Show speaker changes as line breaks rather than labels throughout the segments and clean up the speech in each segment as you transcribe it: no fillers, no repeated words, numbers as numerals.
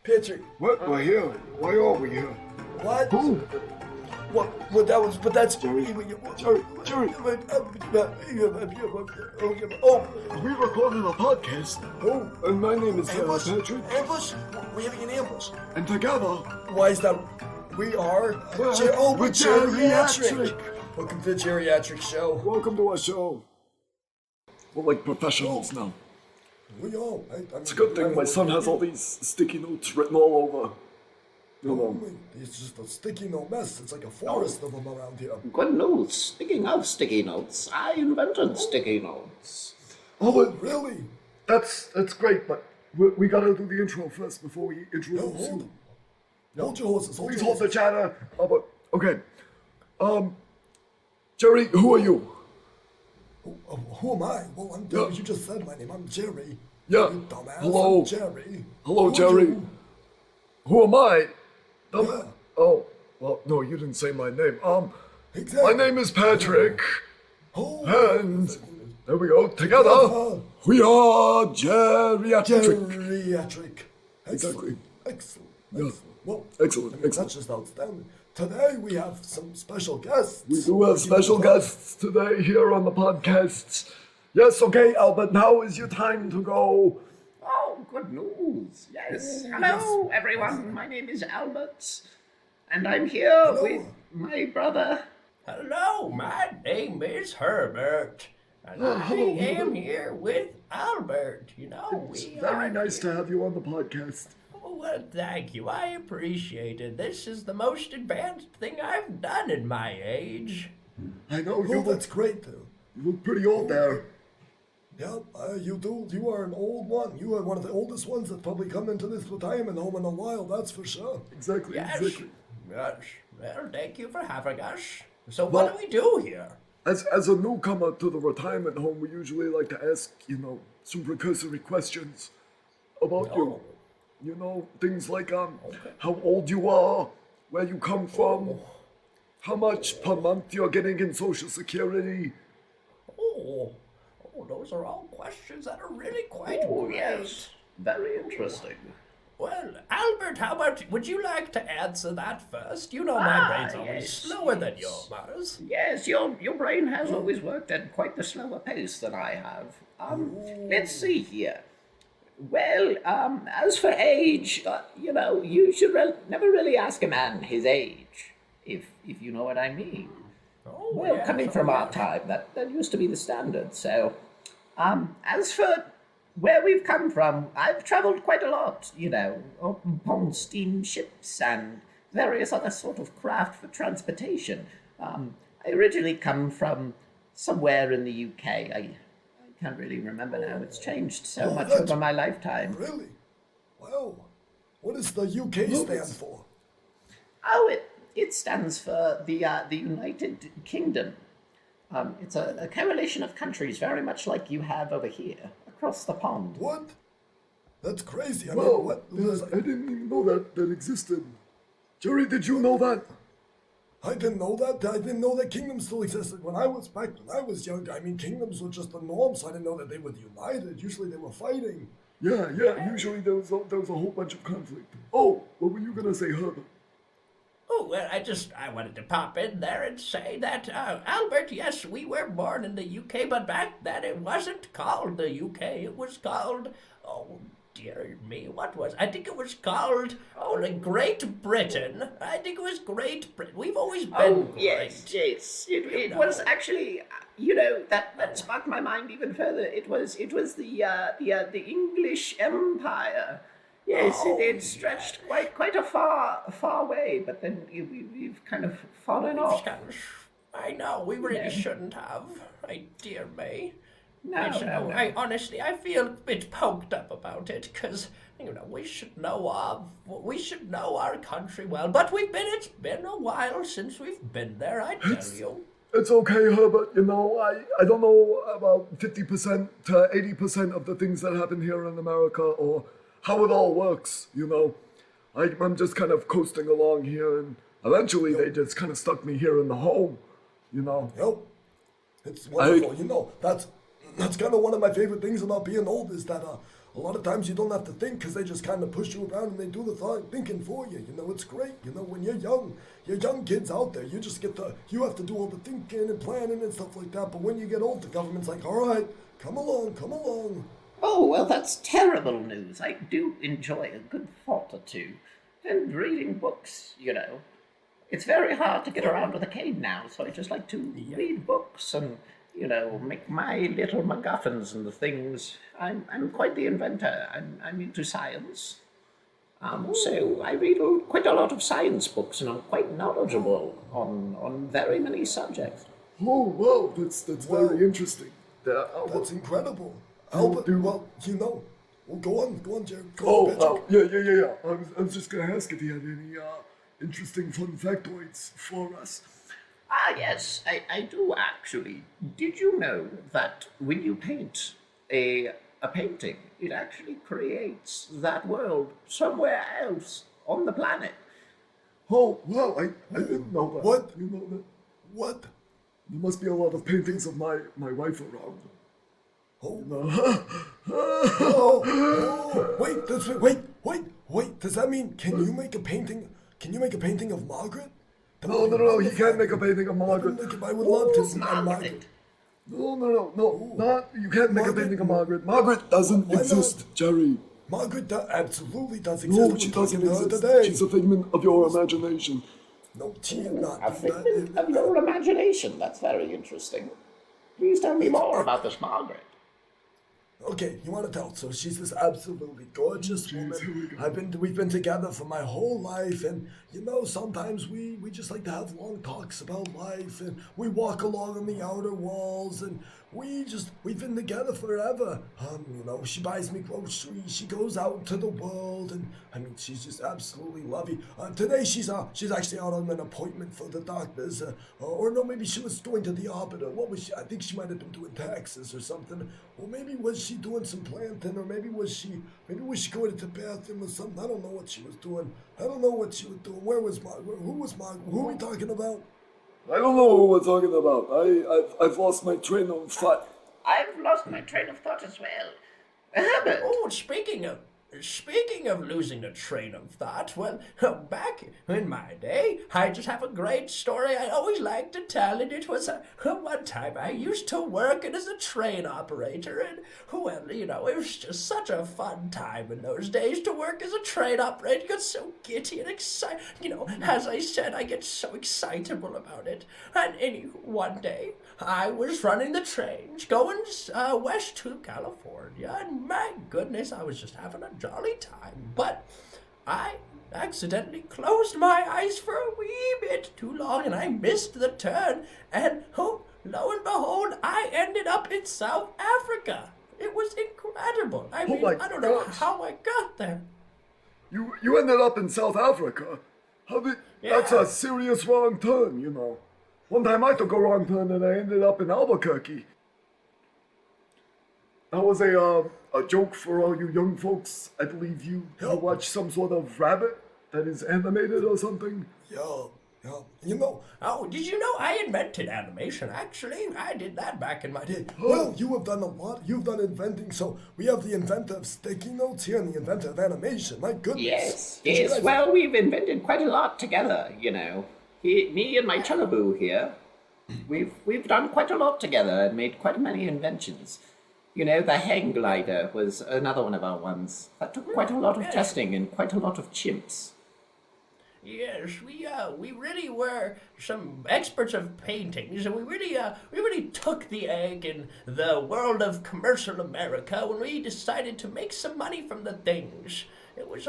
Patrick.
What? We're here. Why are we here?
What?
Who?
What that was, but that's Jerry.
Jerry.
Oh,
We recorded a podcast.
oh,
And my name is
ambush?
Patrick.
Ambush? We're having an ambush.
And together,
Why is that? We are
We're
we're
Jerryatrick.
Jerryatrick. Welcome to the Jerryatrick Show.
welcome to our show. We're like professionals now.
We are.
It's a good thing my son has all these sticky notes written all over. You know.
It's just a sticky note mess. It's like a forest of them around here.
Good news. Speaking of sticky notes, I invented sticky notes.
Oh, but
Really?
that's great, but we gotta do the intro first before we
No,
introduce
hold
you.
them. Hold your horses. Hold
Please
your
hold the
horses.
chatter. Oh, but, okay. Jerry, who are you?
Who am I? Well, I'm Jerry. You just said my name. I'm Jerry.
Yeah.
You dumbass.
Hello.
I'm Jerry.
Hello,
Who are
Jerry.
you?
Who am I?
Yeah.
Oh, well, no, you didn't say my name.
Exactly.
My name is Patrick,
Oh,
and there we go. Together, we are Jerryatrick.
Jerryatrick.
Exactly.
Excellent.
Yeah.
Excellent. Well,
Excellent,
I mean,
excellent.
that's just outstanding. Today we have some special guests.
We do have special guests today here on the podcast. Yes, okay, Albert, now is your time to go.
Oh, good news. Yes.
Oh,
Hello, everyone. My name is Albert, and I'm here
Hello.
with my brother.
Hello, my name is Herbert, and I
hello,
am
Herbert.
here with Albert. You know,
It's
we
very
are
nice to have you on the podcast.
Oh, well, thank you. I appreciate it. This is the most advanced thing I've done in my age.
I know
Oh,
you
that's great, too.
look pretty old there.
Yeah, you do. You are an old one. You are one of the oldest ones that probably come into this retirement home in a while, that's for sure.
Exactly,
Yes.
exactly.
Yes. Well, thank you for having us. So, what do we do here?
As a newcomer to the retirement home, we usually like to ask, some precursory questions about you.
Oh.
You know, things like how old you are, where you come from, how much per month you're getting in Social Security.
Oh, those are all questions that are really quite
Oh,
great.
yes. Very interesting.
Well, Albert, how about would you like to answer that first? You know my brain's always
yes,
slower than
yes.
yours.
Yes, your brain has always worked at quite the slower pace than I have. Let's see here. Well, as for age, you should never really ask a man his age, if you know what I mean.
Oh,
Well,
yes,
coming
oh,
from our
yes.
time, that used to be the standard. So, as for where we've come from, I've traveled quite a lot, upon steamships and various other sort of craft for transportation. I originally come from somewhere in the UK. I can't really remember now. It's changed so much
that's-
over my lifetime.
Really? Wow. What does the UK stand for?
Oh, it stands for the United Kingdom. It's a coalition of countries, very much like you have over here, across the pond.
What? That's crazy. I
Well,
mean, what?
I didn't even know that existed. Jerry, did you know that?
I didn't know that. I didn't know that kingdoms still existed. When I was young, I mean, kingdoms were just the norm, so I didn't know that they were united. Usually they were fighting.
Yeah, usually there was a whole bunch of conflict. Oh, what were you gonna say, Herbert?
Oh, well, I wanted to pop in there and say that, Albert, yes, we were born in the UK, but back then it wasn't called the UK. It was called, oh, dear me, I think it was called, Great Britain. I think it was Great Britain. We've always been
Oh,
great.
yes. It was actually, that sparked my mind even further. It was the English Empire. Yes, it stretched quite a far way, but then we've kind of fallen off.
I know, we really shouldn't have. Dear me.
No.
I honestly, I feel a bit poked up about it, because, we should know our country well. But it's been a while since we've been there, I tell you.
It's okay, Herbert. I don't know about 50% to 80% of the things that happen here in America or how it all works, I'm just kind of coasting along here, and eventually they just kind of stuck me here in the home,
Yep. It's wonderful. That's kind of one of my favorite things about being old is that a lot of times you don't have to think because they just kind of push you around and they do the thinking for you. It's great. When you're young kids out there, you just you have to do all the thinking and planning and stuff like that. But when you get old, the government's like, all right, come along, come along.
Oh, well, that's terrible news. I do enjoy a good thought or two. And reading books. It's very hard to get around with a cane now, so I just like to read books and, make my little MacGuffins and the things. I'm quite the inventor. I'm into science. So I read quite a lot of science books, and I'm quite knowledgeable on very many subjects.
Oh, wow, that's very interesting.
That's incredible. Albert, well, go on, Jerry.
Yeah. I was just going to ask if he had any interesting fun factoids for us.
Ah, yes, I do actually. Did you know that when you paint a painting, it actually creates that world somewhere else on the planet?
Oh, wow, I didn't know that.
What?
You know that?
What?
There must be a lot of paintings of my wife around.
Wait. Does that mean can you make a painting? Can you make a painting of Margaret?
No, you can't make a painting of Margaret.
I would love to.
Margaret.
No, you can't make a painting of Margaret. Margaret doesn't exist, Jerry.
Margaret absolutely does exist.
No, she doesn't exist. She's a figment of your imagination.
No, she is not.
A figment of your imagination. That's very interesting. Please tell me more about this Margaret.
Okay, you want to tell? So she's this absolutely gorgeous woman. We've been together for my whole life, and sometimes we just like to have long talks about life, and we walk along on the outer walls, and we've been together forever. She buys me groceries, she goes out into the world, and she's just absolutely lovely. Today she's actually out on an appointment for the doctors, or no, maybe she was going to the arbiter. What was she? I think she might have been doing taxes or something, or maybe was she doing some planting, or maybe was she going to the bathroom or something. I don't know what she was doing. Where was Margaret? Who was Margaret? Who are we talking about?
I don't know who we're talking about. I've lost my train of thought.
I've lost my train of thought as well. Herbert.
Oh, speaking of losing a train of thought, well, back in my day, I just have a great story I always like to tell, and it was one time I used to work as a train operator, and, well, it was just such a fun time in those days to work as a train operator. You got so giddy and excited. As I said, I get so excitable about it. And one day, I was running the trains going west to California, and my goodness, I was just having a jolly time. But I accidentally closed my eyes for a wee bit too long, and I missed the turn, and lo and behold, I ended up in South Africa. It was incredible. I don't know how I got there.
You ended up in South Africa? That's a serious wrong turn, One time I took a wrong turn and I ended up in Albuquerque. That was a joke for all you young folks. I believe you watch some sort of rabbit that is animated or something.
Yeah.
Oh, did you know I invented animation? Actually, I did that back in my day.
Well, you have done a lot. You've done inventing. So we have the inventor of sticky notes here and the inventor of animation. My goodness.
Yes. Well, we've invented quite a lot together, me and my chugaboo here, we've done quite a lot together and made quite many inventions. The hang glider was another one of our ones. That took quite a lot of testing and quite a lot of chimps.
Yes, we really were some experts of paintings, and we really took the egg in the world of commercial America when we decided to make some money from the things. It was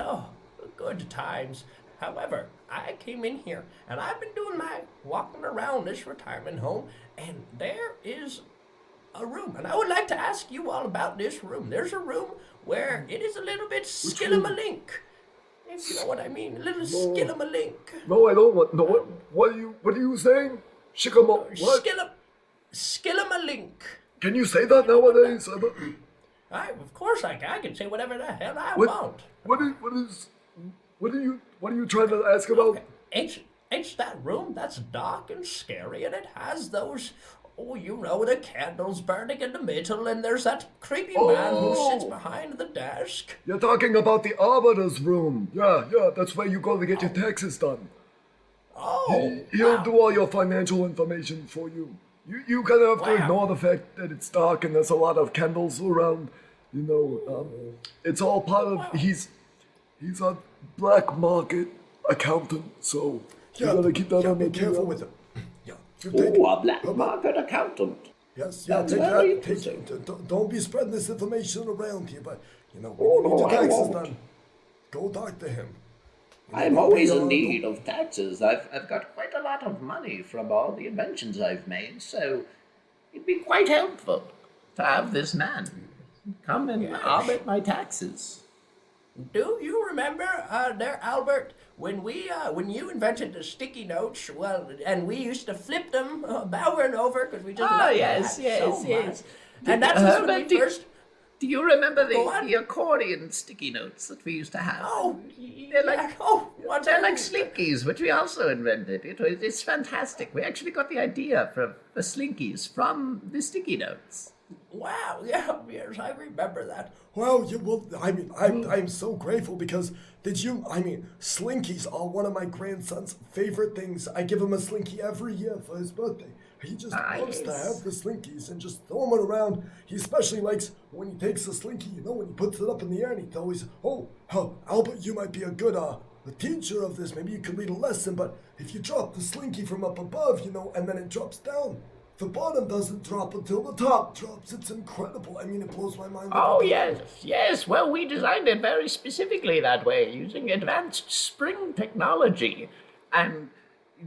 good times. However, I came in here, and I've been doing my walking around this retirement home, and there is a room, and I would like to ask you all about this room. There's a room where it is a little bit skillimalink, if you know what I mean. A little skillimalink.
No, I don't. No, what are you saying? What?
Skillimalink.
Can you say that nowadays?
Of course I can say whatever the hell I want.
What are you trying to ask about?
Okay. It's that room that's dark and scary, and it has those Oh, you know, the candle's burning in the middle, and there's that creepy man who sits behind the desk.
You're talking about the arbiter's room. Yeah, that's where you go to get your taxes done.
Oh,
He'll
wow.
do all your financial information for you. You kind of have to
Wow.
ignore the fact that it's dark and there's a lot of candles around. It's all part of. He's a black market accountant, so you gotta keep that on
be
the
careful
DL.
with him. Yeah, you take
Oh, a black market accountant.
Yes,
That's
take
very
that. Take
interesting.
it. Don't be spreading this information around here, but when
Oh,
you need your
no, I
taxes
won't.
done, go talk to him.
I'm always in need of taxes. I've got quite a lot of money from all the inventions I've made, so it'd be quite helpful to have this man come and audit my taxes.
Do you remember, there, Albert, when you invented the sticky notes? Well, and we used to flip them over and over because we just
Oh,
loved
yes,
that
yes,
so
yes.
much. And that's just when
Herbert,
we first.
Do you remember
Go on.
the accordion sticky notes that we used to have?
Oh,
They're like-
yeah. Oh, what
They're like slinkies, which we also invented. It's fantastic. We actually got the idea for the slinkies from the sticky notes.
Wow, yeah, yes, I remember that.
Well, I'm so grateful because Slinkies are one of my grandson's favorite things. I give him a Slinky every year for his birthday. He just loves to
Nice.
have the Slinkies and just throw them around. He especially likes when he takes the Slinky, when he puts it up in the air and he always, Albert, you might be a good a teacher of this. Maybe you could lead a lesson, but if you drop the Slinky from up above, and then it drops down, the bottom doesn't drop until the top drops. It's incredible. It blows my mind.
Oh, yes. Well, we designed it very specifically that way, using advanced spring technology. And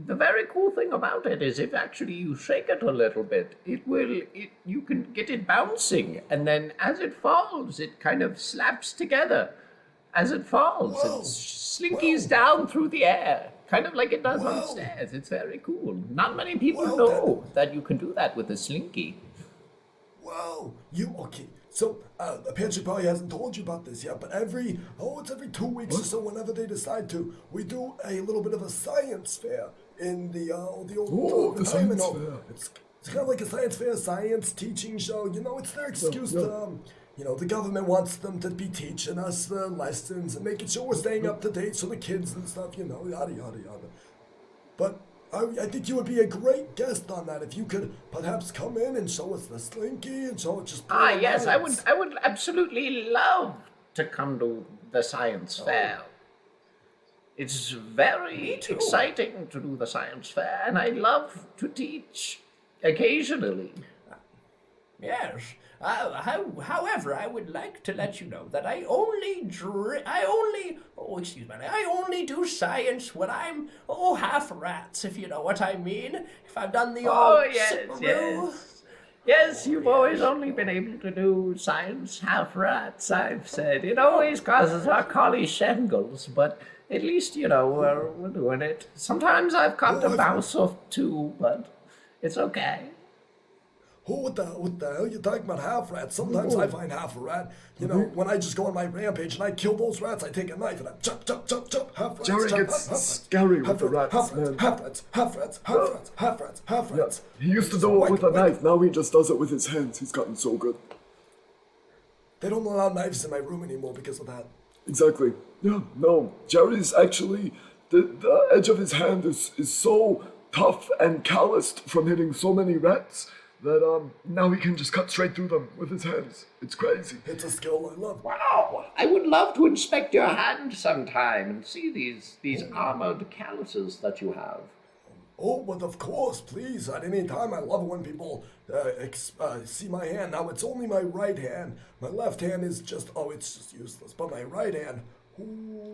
the very cool thing about it is if actually you shake it a little bit, you can get it bouncing. And then as it falls, it kind of slaps together. As it falls,
Whoa.
it slinkies down through the air, kind of like it does on
Whoa.
stairs. It's very cool. Not many people
Well,
know that you can do that with a slinky.
Wow, okay? So Patrick probably hasn't told you about this yet, but it's every 2 weeks or so, whenever they decide to, we do a little bit of a science fair in the old
the
retirement
science
home.
fair.
It's kind of like a science fair, science teaching show. It's their excuse to. The government wants them to be teaching us the lessons and making sure we're staying up to date so the kids and stuff, yada, yada, yada. But I think you would be a great guest on that if you could perhaps come in and show us the Slinky and show it just.
Yes, I would absolutely love to come to the science fair. It's very exciting to do the science fair, and I love to teach occasionally.
Yes. However, I would like to let you know that I only do science when I'm half rats, if you know what I mean. If I've done the sipperoo.
Yes, you've always only been able to do science half rats, I've said. It always causes our collie shingles, but at least, we're doing it. Sometimes I've caught a mouse or two, but it's okay.
What the hell you talking about half rats? Sometimes I find half a rat. When I just go on my rampage and I kill those rats, I take a knife and I chop, half rats.
Jerry
chop,
gets
half
scary with the rats,
half
man.
rats.
Yeah, he used to do it with a knife. Now he just does it with his hands. He's gotten so good.
They don't allow knives in my room anymore because of that.
Exactly. Yeah, no. Jerry's actually, the edge of his hand is so tough and calloused from hitting so many rats that now he can just cut straight through them with his hands. It's crazy.
It's a skill I love.
Wow, I would love to inspect your hand sometime and see these armored calluses that you have.
Oh, but of course, please. At any time, I love it when people see my hand. Now, it's only my right hand. My left hand is it's just useless. But my right hand,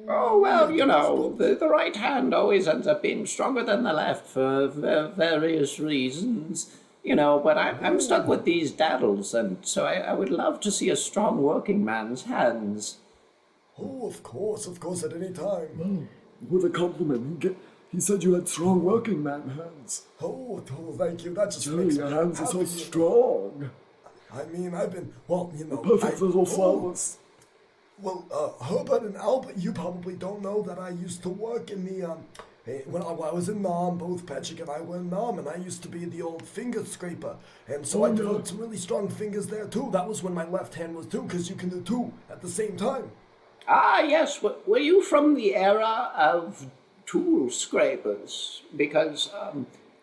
Oh, well, the right hand always ends up being stronger than the left for various reasons. But I'm stuck with these daddles, and so I would love to see a strong working man's hands.
oh, of course, at any time.
What a compliment. He said you had strong working man hands.
Oh, thank you. That just
Jerry,
makes
your
me
hands are
happy.
so strong.
I've been,
Perfect little flowers.
Well, Herbert and Albert, you probably don't know that I used to work in the When I was in Nam, both Patrick and I were in Nam, and I used to be the old finger scraper. And so I developed some really strong fingers there too. That was when my left hand was two, because you can do two at the same time.
Ah, yes. Were you from the era of tool scrapers? Because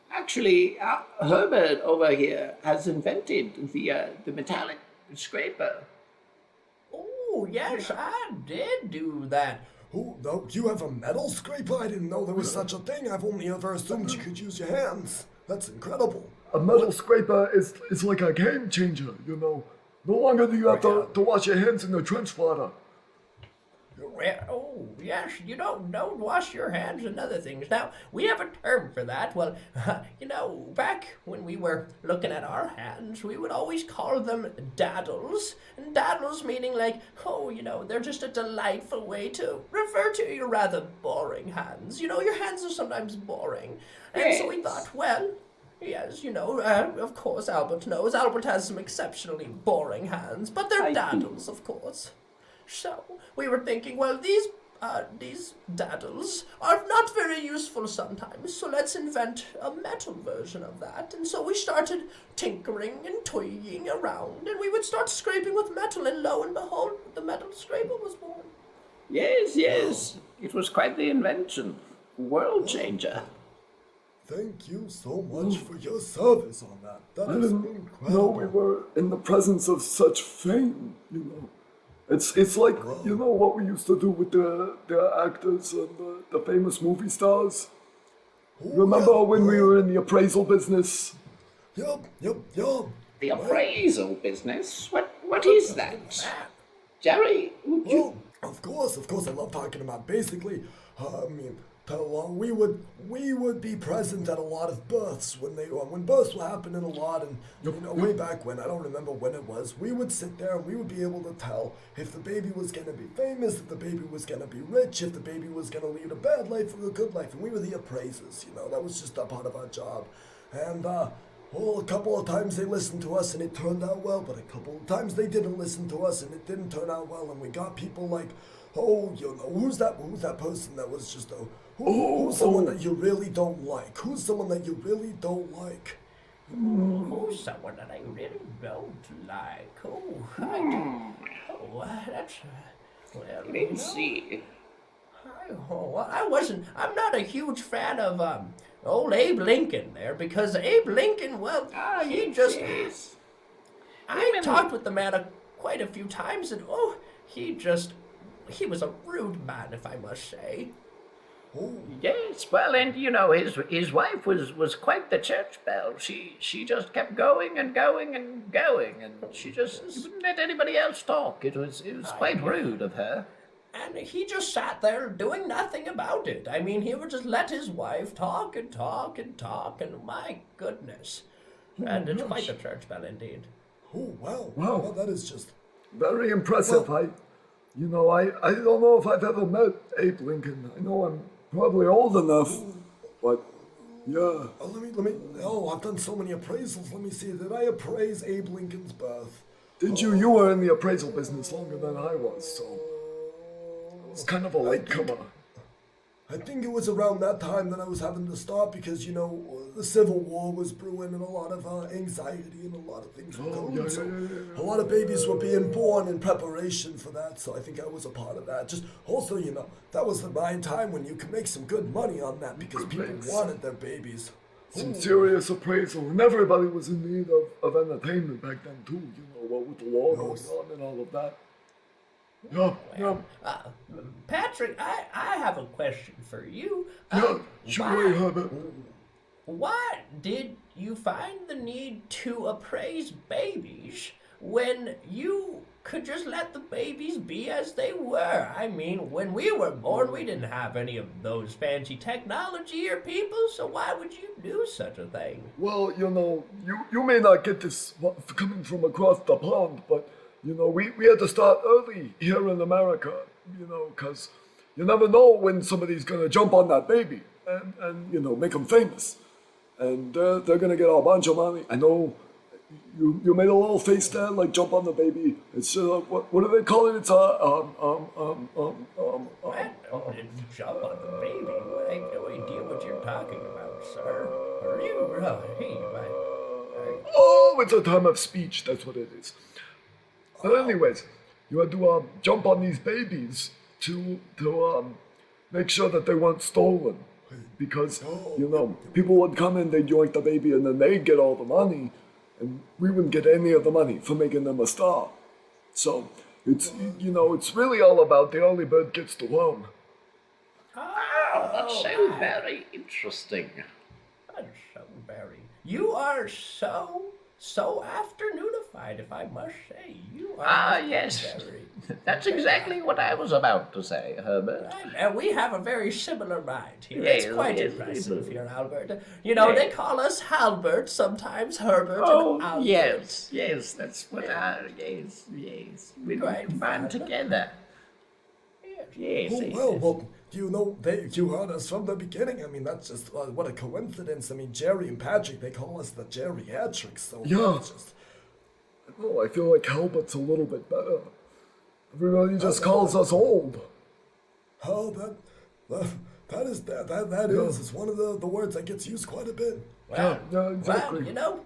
actually, Herbert over here has invented the metallic scraper.
Oh, yes, I did do that.
Oh, no, you have a metal scraper? I didn't know there was such a thing. I've only ever assumed you could use your hands. That's incredible.
A metal scraper is like a game changer, you know. No longer do you have to wash your hands in the trench water.
Oh, yes, you don't wash your hands and other things. Now, we have a term for that. Well, back when we were looking at our hands, we would always call them daddles. And daddles meaning like, they're just a delightful way to refer to your rather boring hands. Your hands are sometimes boring. And so we thought, well, yes, of course, Albert knows. Albert has some exceptionally boring hands, but they're daddles, of course. So we were thinking, well, these daddles are not very useful sometimes, so let's invent a metal version of that. And so we started tinkering and toying around, and we would start scraping with metal, and lo and behold, the metal scraper was born.
Yes. It was quite the invention. World changer.
Thank you so much for your service on that. That is incredible.
No, we were in the presence of such fame, you know. It's like, you know what we used to do with the actors and the famous movie stars? Remember when we were in the appraisal business?
Yup.
The appraisal business? What is that? Jerry, would you...
Well, of course, I love talking about basically, we would be present at a lot of births when births were happening a lot, and way back when, I don't remember when it was, we would sit there and we would be able to tell if the baby was gonna be famous, if the baby was gonna be rich, if the baby was gonna lead a bad life or a good life, and we were the appraisers, that was just a part of our job. And a couple of times they listened to us and it turned out well, but a couple of times they didn't listen to us and it didn't turn out well, and we got people like, who's that person that was just who's someone that you really don't like? Who's someone that you really don't like?
Who's someone that I really don't like? That's... Well,
Let's see.
I'm not a huge fan of old Abe Lincoln there, because Abe Lincoln, well, he just...
Yes.
I talked with the man quite a few times, and he was a rude man, if I must say.
Yes, well, and his wife was quite the church bell. She just kept going and going and going, and she wouldn't let anybody else talk. It was quite rude of her.
And he just sat there doing nothing about it. I mean, he would just let his wife talk and talk and talk, and my goodness. And it's quite the church bell indeed.
Oh, wow.
Wow.
That is just...
Very impressive. I don't know if I've ever met Abe Lincoln. I know I'm probably old enough, but yeah.
I've done so many appraisals. Let me see. Did I appraise Abe Lincoln's birth?
Did you? You were in the appraisal business longer than I was, so it's kind of a latecomer.
I think it was around that time that I was having to stop because, the Civil War was brewing and a lot of anxiety and a lot of things were going. A lot of babies were being born in preparation for that, so I think I was a part of that. Just also, that was the right time when you could make some good money on that because people wanted their babies.
Some serious appraisal, and everybody was in need of entertainment back then too, what with the war going on and all of that. Yeah.
Patrick, I have a question for you.
Sure, Herbert.
Why did you find the need to appraise babies when you could just let the babies be as they were? I mean, when we were born, we didn't have any of those fancy technology or people, so why would you do such a thing?
Well, you may not get this coming from across the pond, but we had to start early here in America, because you never know when somebody's going to jump on that baby and make them famous. And they're going to get a bunch of money. I know, you made a little face there, like jump on the baby. It's what do they call it? It's
What? Jump on the baby? I have no idea what you're talking about, sir. Are you right?
Oh, it's a time of speech. That's what it is. But anyways, you had to jump on these babies to make sure that they weren't stolen, because people would come in, they'd yoink the baby, and then they'd get all the money, and we wouldn't get any of the money for making them a star. So it's really all about the early bird gets the worm.
Oh, that's so very interesting.
That's so very. You are so afternoonified, if I must say. You are.
Yes.
Very,
That's exactly what I was about to say, Herbert.
and we have a very similar mind here.
Yes,
It's quite
yes,
impressive
yes.
here, Albert. You know, they call us Halbert sometimes, Herbert and Albert.
Yes, that's what yes. We
Quite
combine
fun.
together. Yes.
Well, you heard us from the beginning. I mean, that's just what a coincidence. I mean, Jerry and Patrick, they call us the Jerryatrick. So
Yeah.
it's just,
I feel like Halbert's a little bit better. Everybody just calls us old.
oh, that is it's one of the words that gets used quite a bit.
Well,
Yeah, exactly.
well,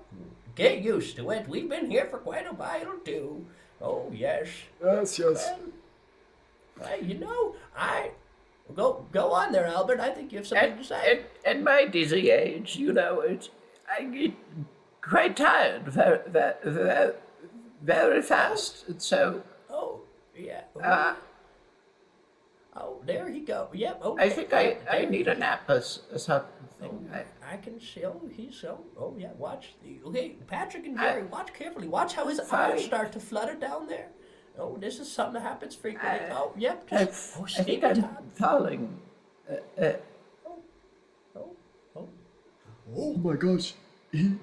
get used to it. We've been here for quite a while, too. Oh, yes.
Yes.
I go on there, Albert. I think you have something to say.
At my dizzy age, I get quite tired very fast. And so
Oh, yeah. There you go. Yep. Okay.
I think I need a nap or something.
I can see. Oh, he's so. Oh, yeah. Watch the. Okay, Patrick and Jerry, watch carefully. Watch how his eyes start to flutter down there. Oh, this is something that happens frequently. Yep.
I
Just,
think I'm falling.
Oh my gosh, he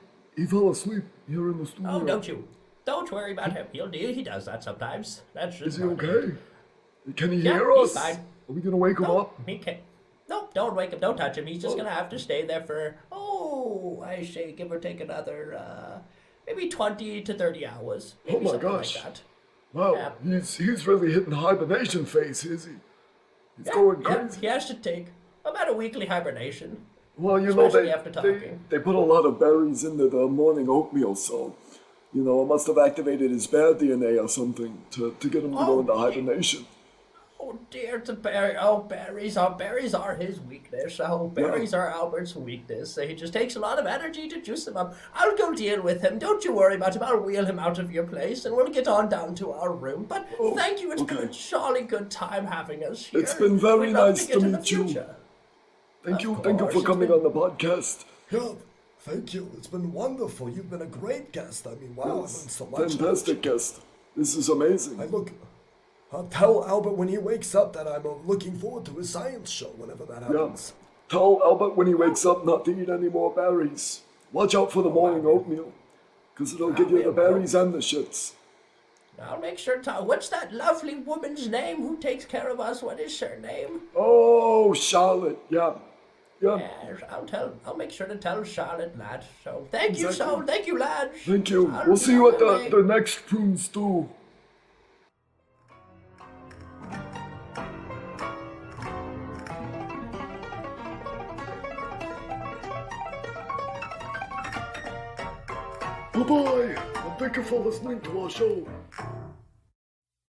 fell asleep here in the studio.
Oh, don't worry about him. He does that sometimes. That's just
Is he
part of it.
okay? Can he
Yeah,
hear
he's
us?
fine.
Are we gonna wake him
No,
up?
he can't. Nope, don't wake him. Don't touch him. He's just gonna have to stay there for, I say, give or take another, maybe 20 to 30 hours.
Oh
Maybe
my
something
gosh.
Like that.
Wow,
Yeah.
he's really hitting hibernation phase, is he? He's
Yeah,
going
yeah,
crazy.
he has to take about a weekly hibernation.
Well,
Especially after talking.
they put a lot of berries into the morning oatmeal, so it must have activated his bear DNA or something to get him to go into hibernation.
Oh dear, it's a berry. Oh, berries are his weakness. Oh, berries are Albert's weakness. He just takes a lot of energy to juice them up. I'll go deal with him. Don't you worry about him. I'll wheel him out of your place, and we'll get on down to our room. But thank you. It's been a jolly good time having us here.
It's been very
We'd love
nice
get
to
in the
meet you.
future.
Thank you
Of
for
course,
coming
it's
on the podcast.
Yeah, thank you. It's been wonderful. You've been a great guest. I mean, wow, I've learned so much.
Fantastic guest. This is amazing.
I'll tell Albert when he wakes up that I'm looking forward to his science show whenever that happens.
Tell Albert when he wakes up not to eat any more berries. Watch out for the morning oatmeal, because it'll give you the berries and the shits.
I'll make sure to. What's that lovely woman's name who takes care of us? What is her name?
Oh, Charlotte. Yeah.
Yes, I'll make sure to tell Charlotte that. So thank you, lads.
Thank you.
I'll
We'll
be
see you
on
at
my way.
the next prune stew. Bye-bye, and thank you for listening to our show.